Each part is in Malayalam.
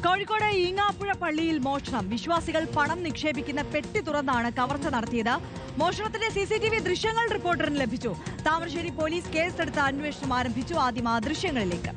കോഴിക്കോട് ഈങ്ങാപ്പുഴ പള്ളിയിൽ മോഷണം. വിശ്വാസികൾ പണം നിക്ഷേപിക്കുന്ന പെട്ടി തുറന്നാണ് കവർച്ച നടത്തിയത്. മോഷണത്തിന്റെ CCTV ദൃശ്യങ്ങൾ റിപ്പോർട്ടറിന് ലഭിച്ചു. താമരശ്ശേരി പോലീസ് കേസെടുത്ത് അന്വേഷണം ആരംഭിച്ചു. ആദ്യം ആ ദൃശ്യങ്ങളിലേക്ക്.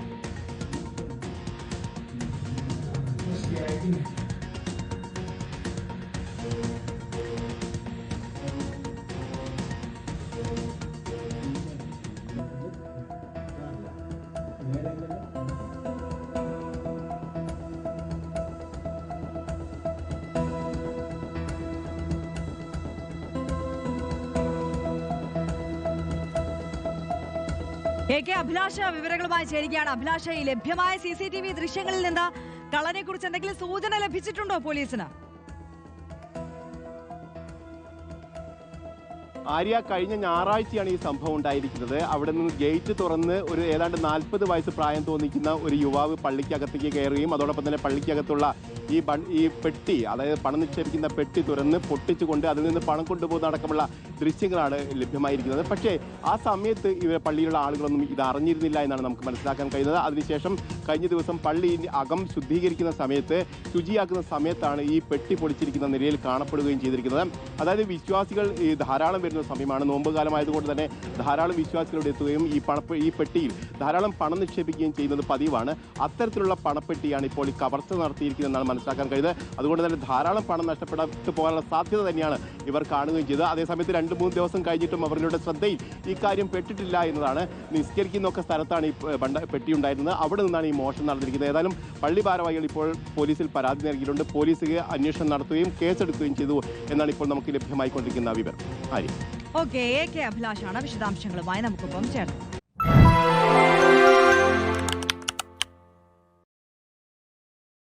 AK അഭിലാഷ വിവരങ്ങളുമായി ചേരുകയാണ്. അഭിലാഷ, ഈ ലഭ്യമായ CCTV ദൃശ്യങ്ങളിൽ നിന്ന് കള്ളനെ കുറിച്ച് എന്തെങ്കിലും സൂചന ലഭിച്ചിട്ടുണ്ടോ പോലീസിന്? ആര്യ, കഴിഞ്ഞ ഞായറാഴ്ചയാണ് ഈ സംഭവം ഉണ്ടായിരിക്കുന്നത്. അവിടെ നിന്ന് ഗേറ്റ് തുറന്ന് ഒരു ഏതാണ്ട് 40 വയസ്സ് പ്രായം തോന്നിക്കുന്ന ഒരു യുവാവ് പള്ളിക്കകത്തേക്ക് കയറുകയും അതോടൊപ്പം തന്നെ പള്ളിക്കകത്തുള്ള ഈ പെട്ടി, അതായത് പണം നിക്ഷേപിക്കുന്ന പെട്ടി തുറന്ന് പൊട്ടിച്ചുകൊണ്ട് അതിൽ നിന്ന് പണം കൊണ്ടുപോകുന്ന അടക്കമുള്ള ദൃശ്യങ്ങളാണ് ലഭ്യമായിരിക്കുന്നത്. പക്ഷേ ആ സമയത്ത് പള്ളിയിലുള്ള ആളുകളൊന്നും ഇത് അറിഞ്ഞിരുന്നില്ല എന്നാണ് നമുക്ക് മനസ്സിലാക്കാൻ കഴിയുന്നത്. അതിനുശേഷം കഴിഞ്ഞ ദിവസം പള്ളി അകം ശുദ്ധീകരിക്കുന്ന സമയത്ത്, ശുചിയാക്കുന്ന സമയത്താണ് ഈ പെട്ടി പൊളിച്ചിരിക്കുന്ന നിലയിൽ കാണപ്പെടുകയും ചെയ്തിരിക്കുന്നത്. അതായത് വിശ്വാസികൾ ധാരാളം വരുന്ന സമയമാണ്. നോമ്പ് കാലമായതുകൊണ്ട് തന്നെ ധാരാളം വിശ്വാസികൾ ഇവിടെ എത്തുകയും ഈ പെട്ടിയിൽ ധാരാളം പണം നിക്ഷേപിക്കുകയും ചെയ്യുന്നത് പതിവാണ്. അത്തരത്തിലുള്ള പണപ്പെട്ടിയാണ് ഇപ്പോൾ ഈ കവർച്ച നടത്തിയിരിക്കുന്നതെന്നാണ് മനസ്സിലാക്കാൻ കഴിയുന്നത്. അതുകൊണ്ട് തന്നെ ധാരാളം പണം നഷ്ടപ്പെട്ടു പോകാനുള്ള സാധ്യത തന്നെയാണ് ഇവർ കാണുകയും ചെയ്തത്. അതേസമയത്ത് 2-3 ദിവസം കഴിഞ്ഞിട്ടും അവരുടെ ശ്രദ്ധയിൽ ഈ കാര്യം പെട്ടിട്ടില്ല എന്നതാണ്. നിസ്കരിക്കുന്നൊക്കെ സ്ഥലത്താണ് ഈ പെട്ടി ഉണ്ടായിരുന്നത്. അവിടെ നിന്നാണ് ഈ മോഷണം നടന്നിരിക്കുന്നത്. ഏതായാലും പള്ളി ഭാരവാഹികൾ ഇപ്പോൾ പോലീസിൽ പരാതി നൽകിയിട്ടുണ്ട്. പോലീസ് അന്വേഷണം നടത്തുകയും കേസെടുക്കുകയും ചെയ്തു എന്നാണ് ഇപ്പോൾ നമുക്ക് ലഭ്യമായിക്കൊണ്ടിരിക്കുന്ന വിവരം. ഓക്കെ, AK അഭിലാഷാണ് വിശദാംശങ്ങളുമായി നമുക്കൊപ്പം ചേർന്നത്.